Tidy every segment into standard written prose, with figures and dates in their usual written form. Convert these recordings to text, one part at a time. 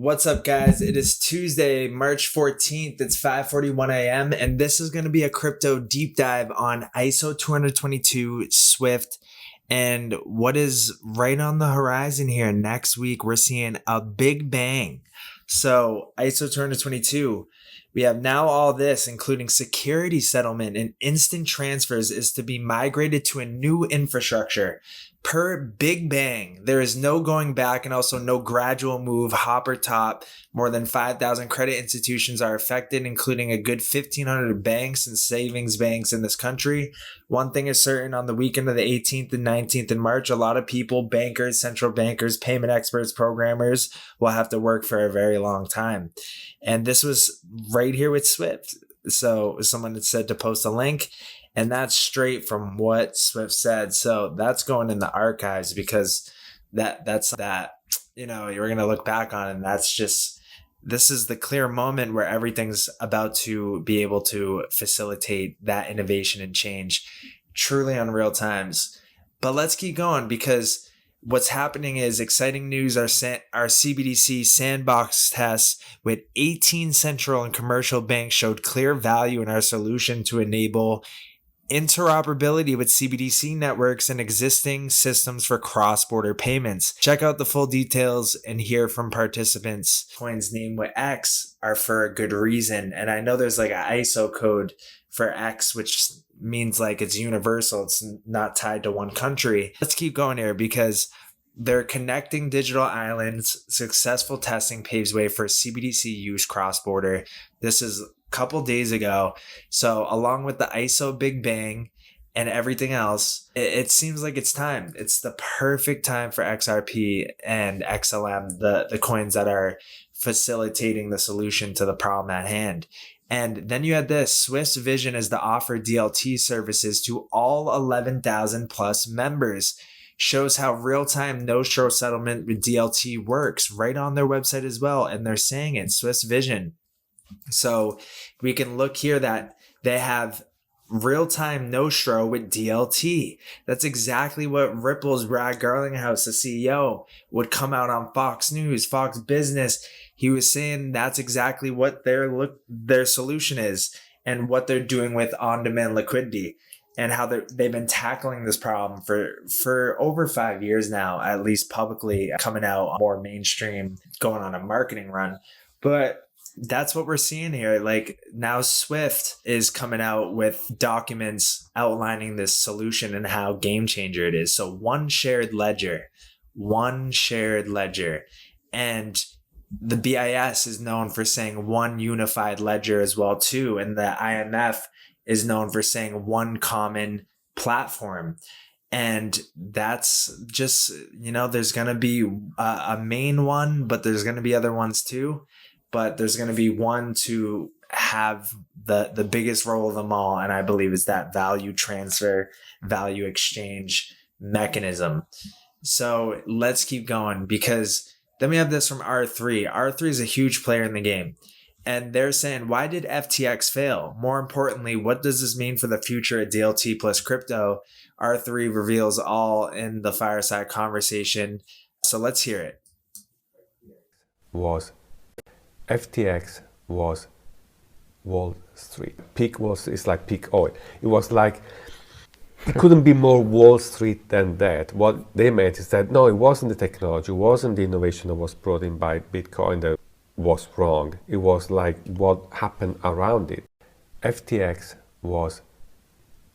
What's up, guys? It is Tuesday, March 14th. It's 5:41 a.m. and this is going to be a crypto deep dive on ISO20022 Swift and what is right on the horizon here. Next week, we're seeing a big bang. So ISO20022, we have now all this, including security settlement and instant transfers, is to be migrated to a new infrastructure. Per Big Bang, there is no going back and also no gradual move, hop or top. More than 5,000 credit institutions are affected, including a good 1,500 banks and savings banks in this country. One thing is certain, on the weekend of the 18th and 19th in March, a lot of people, bankers, central bankers, payment experts, programmers, will have to work for a very long time. And this was right here with Swift. So someone had said to post a link. And that's straight from what Swift said. So that's going in the archives because that's you're going to look back on it, and that's just, this is the clear moment where everything's about to be able to facilitate that innovation and change. Truly unreal times. But let's keep going, because what's happening is exciting news. Our CBDC sandbox tests with 18 central and commercial banks showed clear value in our solution to enable interoperability with CBDC networks and existing systems for cross-border payments. Check out the full details and hear from participants. Coins named with X are for a good reason. And I know there's like an ISO code for X, which means like it's universal. It's not tied to one country. Let's keep going here, because they're connecting digital islands. Successful testing paves way for CBDC use cross-border. This is couple days ago. So along with the ISO Big Bang and everything else, it seems like it's time. It's the perfect time for XRP and XLM, the coins that are facilitating the solution to the problem at hand. And then you had this. Swift's vision is to offer DLT services to all 11,000 plus members. Shows how real-time no-show settlement with DLT works right on their website as well. And they're saying it, Swift's vision. So we can look here that they have real-time no-show with DLT. That's exactly what Ripple's Brad Garlinghouse, the CEO, would come out on Fox News, Fox Business. He was saying that's exactly what their solution is and what they're doing with on-demand liquidity, and how they've been tackling this problem for over 5 years now, at least publicly, coming out more mainstream, going on a marketing run. But that's what we're seeing here. Like, now Swift is coming out with documents outlining this solution and how game changer it is. So one shared ledger. And the BIS is known for saying one unified ledger as well too. And the IMF is known for saying one common platform. And that's just, there's going to be a main one, but there's going to be other ones too. But there's going to be one to have the biggest role of them all. And I believe it's that value transfer, value exchange mechanism. So let's keep going, because then we have this from R3. R3 is a huge player in the game. And they're saying, why did FTX fail? More importantly, what does this mean for the future of DLT plus crypto? R3 reveals all in the fireside conversation. So let's hear it. FTX was Wall Street. Peak is like peak oil. It was like, it couldn't be more Wall Street than that. What they meant is that, no, it wasn't the technology, it wasn't the innovation that was brought in by Bitcoin that was wrong. It was like what happened around it. FTX was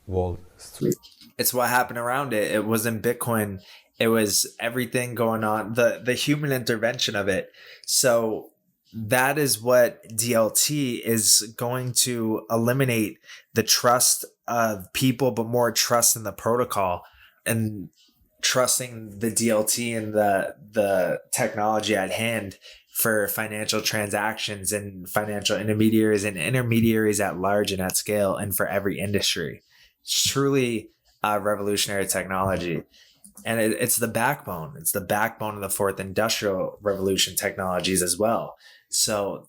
Wall Street. It's what happened around it. It wasn't Bitcoin. It was everything going on, the human intervention of it. So that is what DLT is going to eliminate, the trust of people, but more trust in the protocol and trusting the DLT and the technology at hand for financial transactions and financial intermediaries and intermediaries at large and at scale, and for every industry. It's truly a revolutionary technology. And it's the backbone. It's the backbone of the fourth industrial revolution technologies as well. So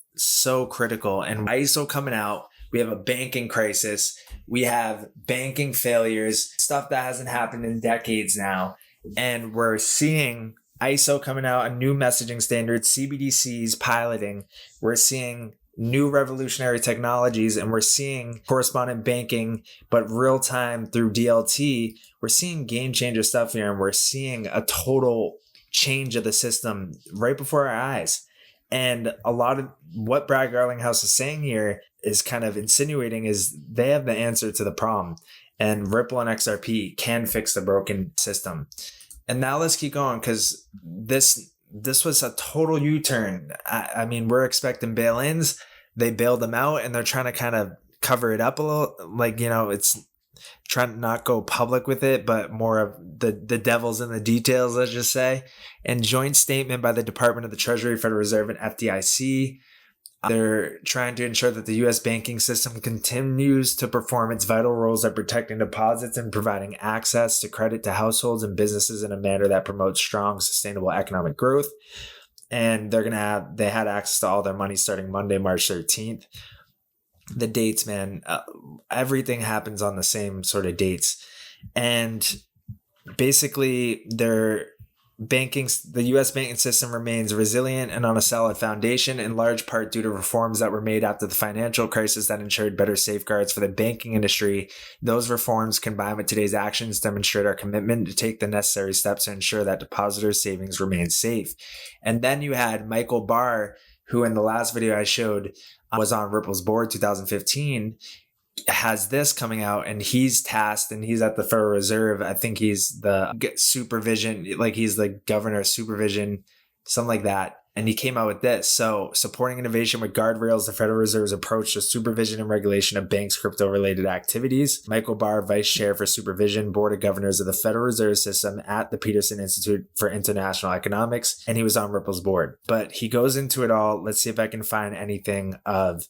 critical. And ISO coming out, we have a banking crisis. We have banking failures, stuff that hasn't happened in decades now. And we're seeing ISO coming out, a new messaging standard, CBDCs piloting. We're seeing new revolutionary technologies, and we're seeing correspondent banking, but real time through DLT. We're seeing game changer stuff here, and we're seeing a total change of the system right before our eyes. And a lot of what Brad Garlinghouse is saying here is kind of insinuating is they have the answer to the problem, and Ripple and XRP can fix the broken system. And now let's keep going, because this was a total U-turn. I mean, we're expecting bail-ins. They bailed them out, and they're trying to kind of cover it up a little. Like, it's trying to not go public with it, but more of the devil's in the details, let's just say. And joint statement by the Department of the Treasury, Federal Reserve, and FDIC. They're trying to ensure that the U.S. banking system continues to perform its vital roles of protecting deposits and providing access to credit to households and businesses in a manner that promotes strong, sustainable economic growth. And they had access to all their money starting Monday, March 13th. The dates, man, everything happens on the same sort of dates. And basically, the U.S. banking system remains resilient and on a solid foundation, in large part due to reforms that were made after the financial crisis that ensured better safeguards for the banking industry. Those reforms, combined with today's actions, demonstrate our commitment to take the necessary steps to ensure that depositors' savings remain safe. And then you had Michael Barr, who in the last video I showed was on Ripple's board 2015, has this coming out, and he's tasked, and he's at the Federal Reserve. I think he's the supervision, like he's the governor of supervision, something like that. And he came out with this. So, supporting innovation with guardrails, the Federal Reserve's approach to supervision and regulation of banks' crypto-related activities. Michael Barr, Vice Chair for Supervision, Board of Governors of the Federal Reserve System at the Peterson Institute for International Economics, and he was on Ripple's board. But he goes into it all. Let's see if I can find anything of,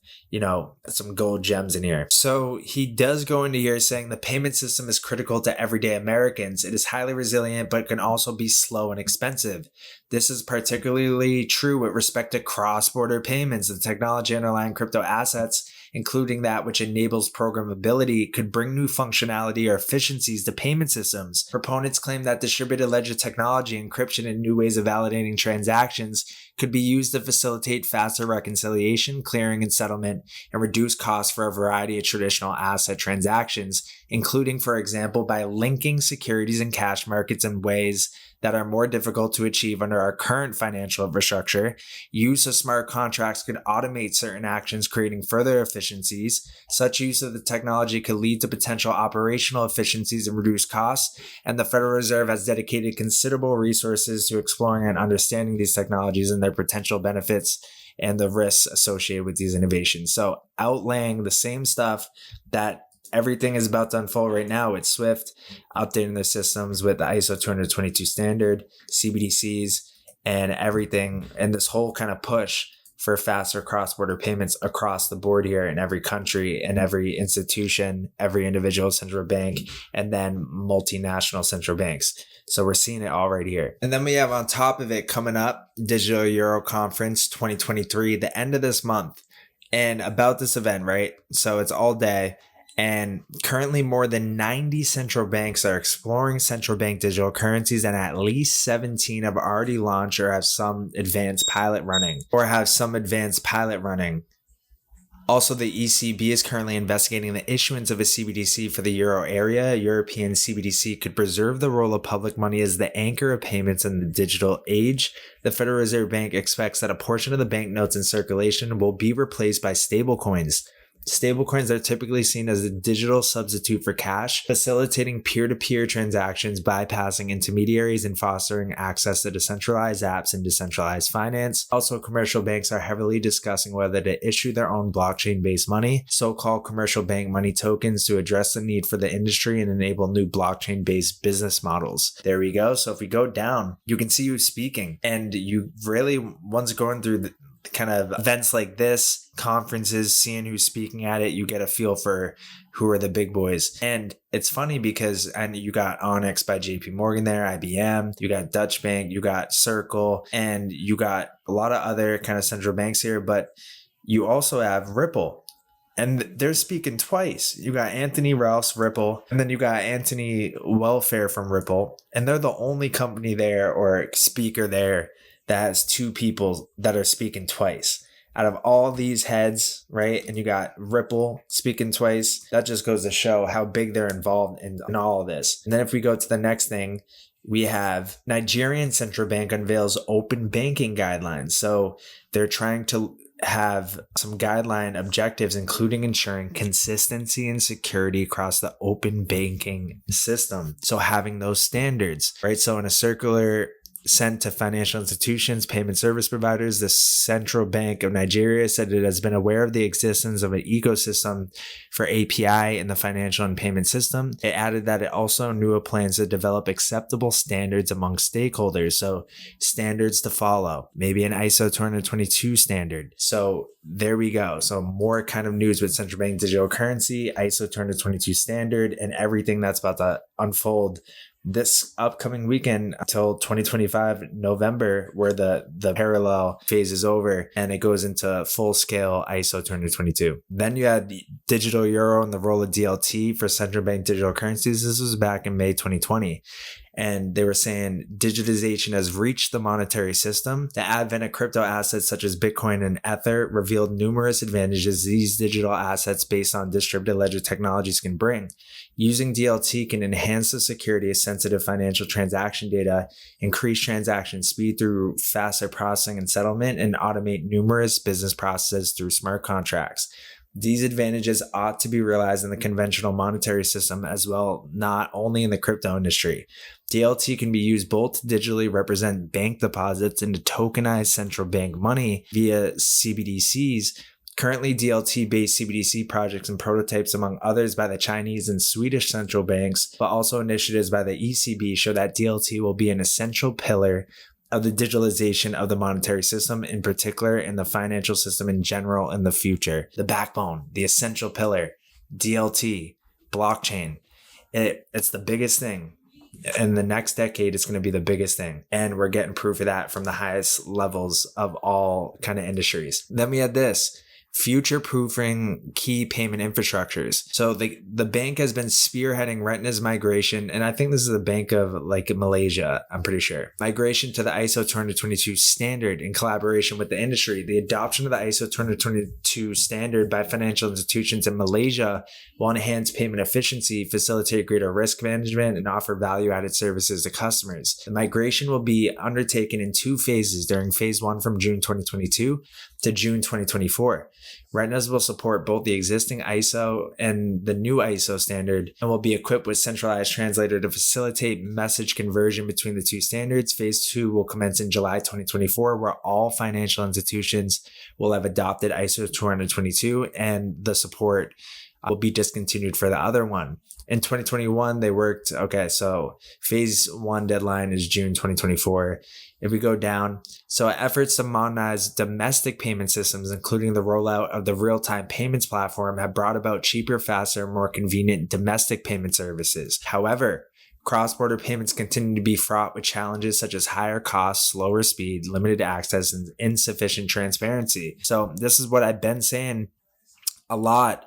some gold gems in here. So he does go into here saying the payment system is critical to everyday Americans. It is highly resilient, but can also be slow and expensive. This is particularly true with respect to cross-border payments. The technology underlying crypto assets, including that which enables programmability, could bring new functionality or efficiencies to payment systems. Proponents claim that distributed ledger technology, encryption, and new ways of validating transactions could be used to facilitate faster reconciliation, clearing, and settlement, and reduce costs for a variety of traditional asset transactions, including, for example, by linking securities and cash markets in ways that are more difficult to achieve under our current financial infrastructure. Use of smart contracts could automate certain actions, creating further efficiencies. Such use of the technology could lead to potential operational efficiencies and reduce costs, and the Federal Reserve has dedicated considerable resources to exploring and understanding these technologies and their potential benefits and the risks associated with these innovations. So, outlaying the same stuff that everything is about to unfold right now with SWIFT, updating their systems with the ISO20022 standard, CBDCs, and everything, and this whole kind of push for faster cross-border payments across the board here in every country and every institution, every individual central bank, and then multinational central banks. So we're seeing it all right here. And then we have on top of it coming up, Digital Euro Conference 2023, the end of this month. And about this event, right? So it's all day. And currently more than 90 central banks are exploring central bank digital currencies, and at least 17 have already launched or have some advanced pilot running. Also, the ECB is currently investigating the issuance of a CBDC for the euro area. A European CBDC could preserve the role of public money as the anchor of payments in the digital age. The Federal Reserve Bank expects that a portion of the banknotes in circulation will be replaced by stablecoins. Stablecoins are typically seen as a digital substitute for cash, facilitating peer-to-peer transactions, bypassing intermediaries, and fostering access to decentralized apps and decentralized finance. Also, commercial banks are heavily discussing whether to issue their own blockchain-based money, so-called commercial bank money tokens, to address the need for the industry and enable new blockchain-based business models. There we go. So if we go down, you can see who's speaking, and you really, once going through the kind of events like this, conferences, seeing who's speaking at it, you get a feel for who are the big boys. And it's funny because you got Onyx by JP Morgan there, IBM, you got Dutch Bank, you got Circle, and you got a lot of other kind of central banks here, but you also have Ripple. And they're speaking twice. You got Anthony Ralph's Ripple, and then you got Anthony Welfare from Ripple. And they're the only company there or speaker there that has two people that are speaking twice. Out of all these heads, right? And you got Ripple speaking twice. That just goes to show how big they're involved in all of this. And then if we go to the next thing, we have Nigerian Central Bank unveils open banking guidelines. So they're trying to have some guideline objectives, including ensuring consistency and security across the open banking system. So having those standards, right? So in a circular sent to financial institutions, payment service providers, the Central Bank of Nigeria said it has been aware of the existence of an ecosystem for API in the financial and payment system. It added that it also knew of plans to develop acceptable standards among stakeholders. So standards to follow, maybe an ISO20022 standard. So there we go. So more kind of news with central bank digital currency, ISO20022 standard, and everything that's about to unfold this upcoming weekend until 2025 November, where the parallel phase is over and it goes into full scale ISO 20022. Then you had the digital euro and the role of DLT for central bank digital currencies. This was back in May 2020. And they were saying digitization has reached the monetary system. The advent of crypto assets such as Bitcoin and Ether revealed numerous advantages these digital assets based on distributed ledger technologies can bring. Using DLT can enhance the security of sensitive financial transaction data, increase transaction speed through faster processing and settlement, and automate numerous business processes through smart contracts. These advantages ought to be realized in the conventional monetary system as well, not only in the crypto industry. DLT can be used both to digitally represent bank deposits and to tokenize central bank money via CBDCs. Currently, DLT-based CBDC projects and prototypes, among others by the Chinese and Swedish central banks, but also initiatives by the ECB, show that DLT will be an essential pillar of the digitalization of the monetary system, in particular in the financial system in general in the future. The backbone, the essential pillar, DLT, blockchain. It's the biggest thing. In the next decade, it's going to be the biggest thing. And we're getting proof of that from the highest levels of all kind of industries. Then we had this. Future-proofing key payment infrastructures. So the bank has been spearheading Retina's migration, and I think this is the Bank of like Malaysia, I'm pretty sure. Migration to the ISO 20022 standard in collaboration with the industry. The adoption of the ISO 20022 standard by financial institutions in Malaysia will enhance payment efficiency, facilitate greater risk management, and offer value-added services to customers. The migration will be undertaken in two phases during phase 1 from June 2022 to June 2024. Retinas will support both the existing ISO and the new ISO standard and will be equipped with centralized translator to facilitate message conversion between the two standards. Phase 2 will commence in July 2024, where all financial institutions will have adopted ISO 20022 and the support will be discontinued for the other one. In 2021, they worked, so phase 1 deadline is June 2024. If we go down, so efforts to modernize domestic payment systems, including the rollout of the real-time payments platform, have brought about cheaper, faster, more convenient domestic payment services. However, cross-border payments continue to be fraught with challenges such as higher costs, slower speed, limited access, and insufficient transparency. So this is what I've been saying a lot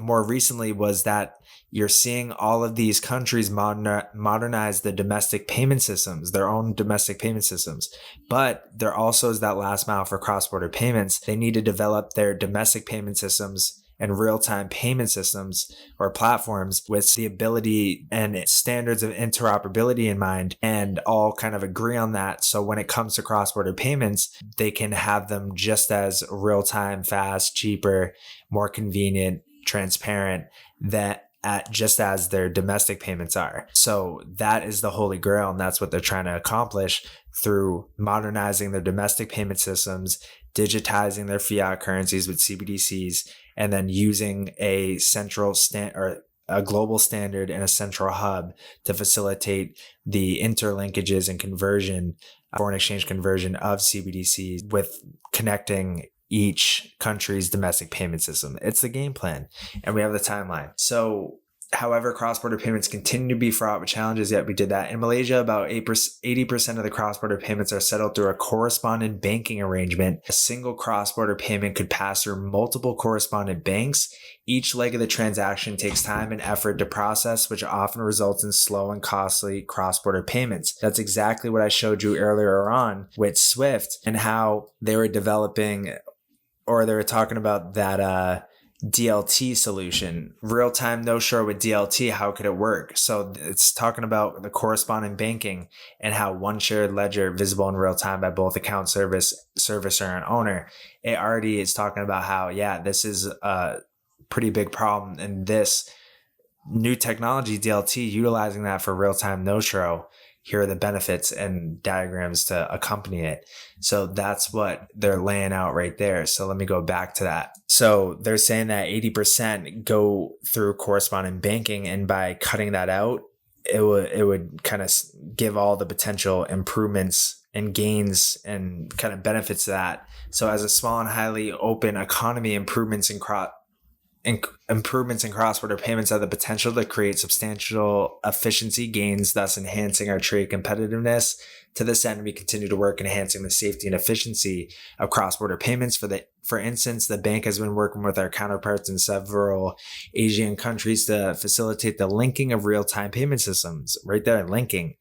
more recently, was that you're seeing all of these countries modernize the domestic payment systems, their own domestic payment systems. But there also is that last mile for cross-border payments. They need to develop their domestic payment systems and real-time payment systems or platforms with the ability and standards of interoperability in mind, and all kind of agree on that. So when it comes to cross-border payments, they can have them just as real-time, fast, cheaper, more convenient, transparent, just as their domestic payments are. So that is the holy grail, and that's what they're trying to accomplish through modernizing their domestic payment systems, digitizing their fiat currencies with CBDCs, and then using a central or a global standard and a central hub to facilitate the interlinkages and conversion, foreign exchange conversion of CBDCs with connecting each country's domestic payment system. It's the game plan, and we have the timeline. So However, cross-border payments continue to be fraught with challenges, yet we did that. In Malaysia, about 80% of the cross-border payments are settled through a correspondent banking arrangement. A single cross-border payment could pass through multiple correspondent banks. Each leg of the transaction takes time and effort to process, which often results in slow and costly cross-border payments. That's exactly what I showed you earlier on with SWIFT and how they were developing, or they were talking about that DLT solution, real-time no-shore with DLT. How could it work? So it's talking about the correspondent banking and how one shared ledger visible in real time by both account servicer and owner. It already is talking about how, yeah, this is a pretty big problem, and this new technology, DLT, utilizing that for real-time no-shore. Here are the benefits and diagrams to accompany it. So that's what they're laying out right there. So let me go back to that. So they're saying that 80% go through correspondent banking, and by cutting that out, it would kind of give all the potential improvements and gains and kind of benefits to that. So as a small and highly open economy, improvements in cross-border payments have the potential to create substantial efficiency gains, thus enhancing our trade competitiveness. To this end, we continue to work enhancing the safety and efficiency of cross-border payments. For instance, the bank has been working with our counterparts in several Asian countries to facilitate the linking of real-time payment systems. Right there, linking.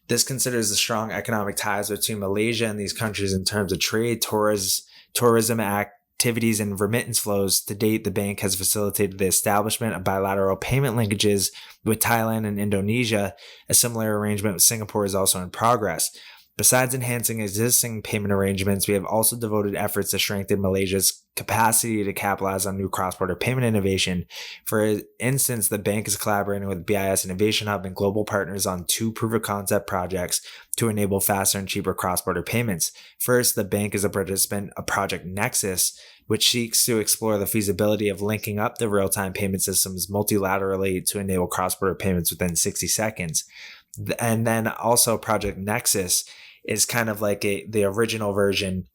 This considers the strong economic ties between Malaysia and these countries in terms of trade, tourism activities, and remittance flows. To date, the bank has facilitated the establishment of bilateral payment linkages with Thailand and Indonesia. A similar arrangement with Singapore is also in progress. Besides enhancing existing payment arrangements, we have also devoted efforts to strengthen Malaysia's capacity to capitalize on new cross-border payment innovation. For instance, the bank is collaborating with BIS Innovation Hub and global partners on 2 proof-of-concept projects to enable faster and cheaper cross-border payments. First, the bank is a participant of Project Nexus, which seeks to explore the feasibility of linking up the real-time payment systems multilaterally to enable cross-border payments within 60 seconds. And then also Project Nexus is kind of like the original version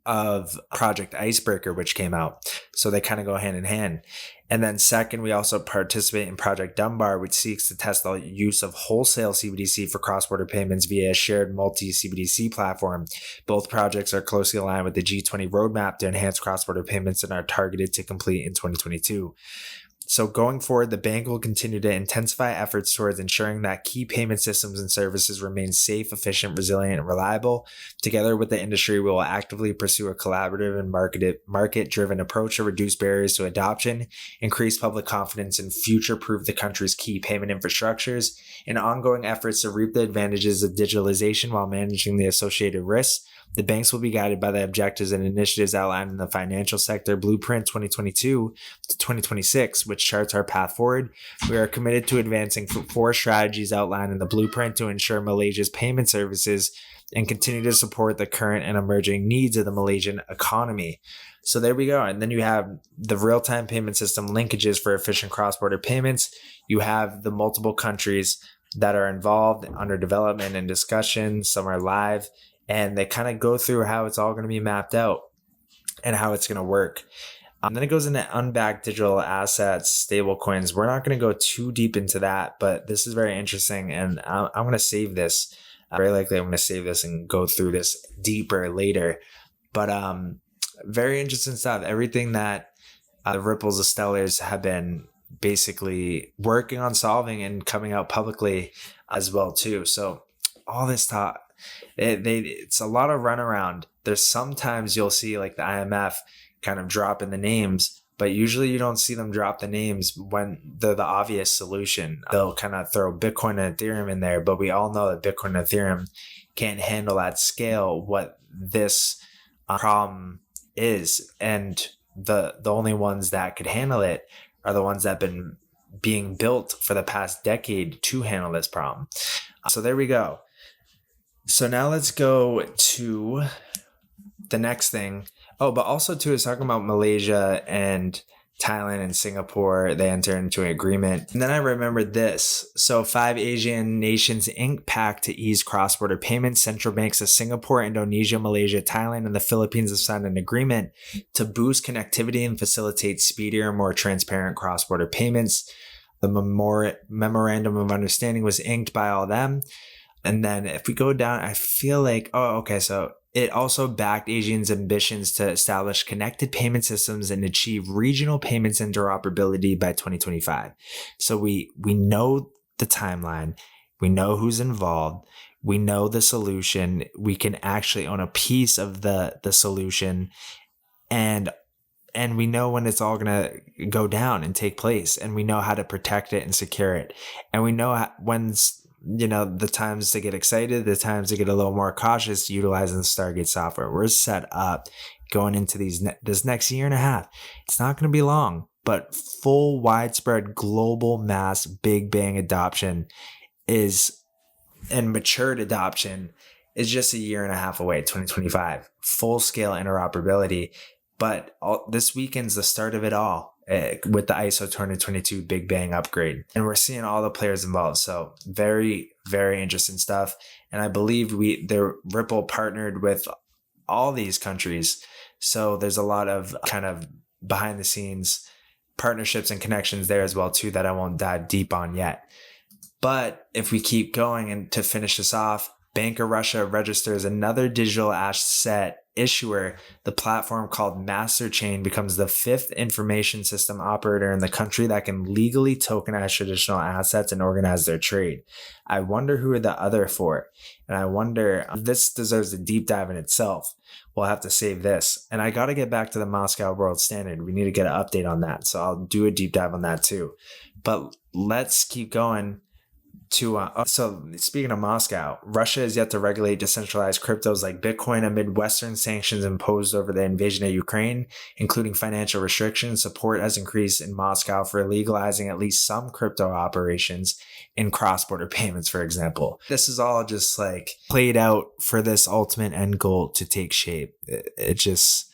of Project Icebreaker, which came out. So they kind of go hand in hand. And then second, we also participate in Project Dunbar, which seeks to test the use of wholesale CBDC for cross-border payments via a shared multi-CBDC platform. Both projects are closely aligned with the G20 roadmap to enhance cross-border payments and are targeted to complete in 2022. So going forward, the bank will continue to intensify efforts towards ensuring that key payment systems and services remain safe, efficient, resilient, and reliable. Together with the industry, we will actively pursue a collaborative and market-driven approach to reduce barriers to adoption, increase public confidence, and future-proof the country's key payment infrastructures. In ongoing efforts to reap the advantages of digitalization while managing the associated risks, the banks will be guided by the objectives and initiatives outlined in the Financial Sector Blueprint 2022 to 2026, which charts our path forward. We are committed to advancing 4 strategies outlined in the blueprint to ensure Malaysia's payment services and continue to support the current and emerging needs of the Malaysian economy. So there we go. And then you have the real-time payment system linkages for efficient cross-border payments. You have the multiple countries that are involved under development and discussion. Some are live. And they kind of go through how it's all going to be mapped out and how it's going to work. Then it goes into unbacked digital assets, stablecoins. We're not going to go too deep into that, but this is very interesting. And I'm going to save this. Very likely I'm going to save this and go through this deeper later. But very interesting stuff. Everything that the Ripples of Stellars have been basically working on solving and coming out publicly as well too. So all this talk. It's a lot of runaround. There's sometimes you'll see like the IMF kind of dropping the names, but usually you don't see them drop the names when they're the obvious solution. They'll kind of throw Bitcoin and Ethereum in there, but we all know that Bitcoin and Ethereum can't handle at scale what this problem is. And the only ones that could handle it are the ones that have been being built for the past decade to handle this problem. So there we go. So now let's go to the next thing. Oh, but also too is talking about Malaysia and Thailand and Singapore. They enter into an agreement. And then I remembered this. So 5 Asian nations ink pact to ease cross-border payments. Central banks of Singapore, Indonesia, Malaysia, Thailand, and the Philippines have signed an agreement to boost connectivity and facilitate speedier and more transparent cross-border payments. The memorandum of understanding was inked by all them. And then if we go down, I feel like, so it also backed Asian's ambitions to establish connected payment systems and achieve regional payments interoperability by 2025. So we know the timeline. We know who's involved. We know the solution. We can actually own a piece of the solution. And we know when it's all going to go down and take place. And we know how to protect it and secure it. And we know when's, the times to get excited, the times to get a little more cautious utilizing the Stargate software. We're set up going into this next year and a half. It's not going to be long, but full widespread global mass big bang adoption and matured adoption is just a year and a half away, 2025. Full scale interoperability. But this weekend's the start of it all. With the ISO20022 Big Bang upgrade. And we're seeing all the players involved. So very, very interesting stuff. And I believe Ripple partnered with all these countries. So there's a lot of kind of behind the scenes partnerships and connections there as well too that I won't dive deep on yet. But if we keep going, and to finish this off, Bank of Russia registers another digital asset issuer. The platform called MasterChain becomes the 5th information system operator in the country that can legally tokenize traditional assets and organize their trade. I wonder who are the other for. And I wonder, this deserves a deep dive in itself. We'll have to save this. And I got to get back to the Moscow World Standard. We need to get an update on that. So I'll do a deep dive on that too. But let's keep going. So speaking of Moscow, Russia is yet to regulate decentralized cryptos like Bitcoin amid Western sanctions imposed over the invasion of Ukraine, including financial restrictions. Support has increased in Moscow for legalizing at least some crypto operations in cross-border payments, for example. This is all just like played out for this ultimate end goal to take shape. It just,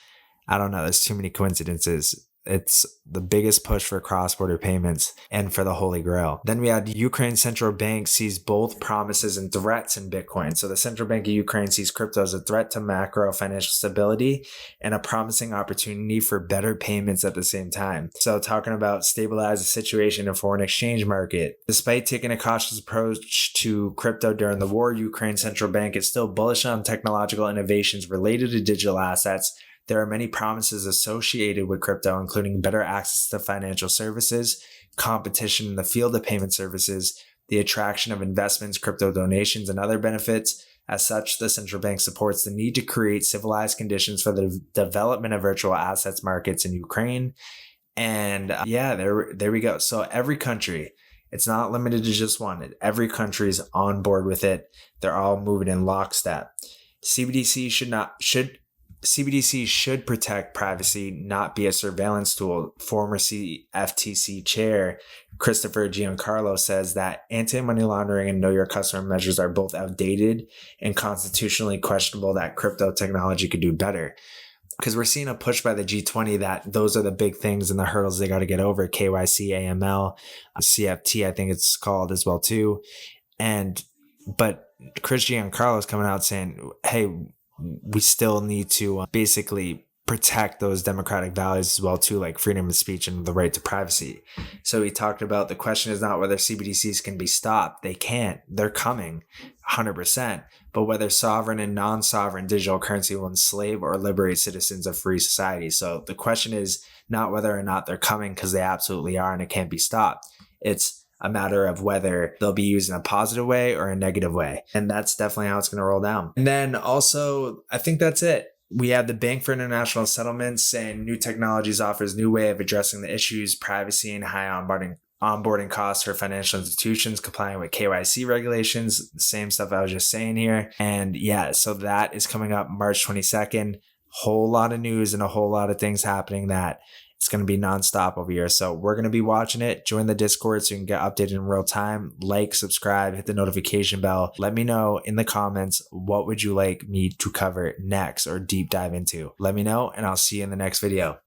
I don't know, there's too many coincidences. It's the biggest push for cross-border payments and for the Holy Grail. Then we had Ukraine Central Bank sees both promises and threats in Bitcoin. So the Central Bank of Ukraine sees crypto as a threat to macro financial stability and a promising opportunity for better payments at the same time. So talking about stabilize the situation in foreign exchange market. Despite taking a cautious approach to crypto during the war, Ukraine Central Bank is still bullish on technological innovations related to digital assets. There are many promises associated with crypto, including better access to financial services, competition in the field of payment services, the attraction of investments, crypto donations, and other benefits. As such, the central bank supports the need to create civilized conditions for the development of virtual assets markets in Ukraine. And there we go. So every country, it's not limited to just one. Every country is on board with it. They're all moving in lockstep. CBDC should protect privacy, not be a surveillance tool. Former FTC chair Christopher Giancarlo says that anti-money laundering and know your customer measures are both outdated and constitutionally questionable, that crypto technology could do better. Because we're seeing a push by the G20 that those are the big things and the hurdles they got to get over. KYC, AML, CFT, I think it's called as well too. But Chris Giancarlo is coming out saying, hey, we still need to basically protect those democratic values as well too, like freedom of speech and the right to privacy. So he talked about the question is not whether CBDCs can be stopped. They can't. They're coming 100%. But whether sovereign and non-sovereign digital currency will enslave or liberate citizens of free society. So the question is not whether or not they're coming, because they absolutely are and it can't be stopped. It's a matter of whether they'll be used in a positive way or a negative way. And that's definitely how it's going to roll down. And then also, I think that's it. We have the Bank for International Settlements saying new technologies offers new way of addressing the issues, privacy and high onboarding costs for financial institutions complying with KYC regulations. The same stuff I was just saying here. And so that is coming up March 22nd. Whole lot of news and a whole lot of things happening that it's going to be nonstop over here. So we're going to be watching it. Join the Discord so you can get updated in real time. Like, subscribe, hit the notification bell. Let me know in the comments, what would you like me to cover next or deep dive into? Let me know and I'll see you in the next video.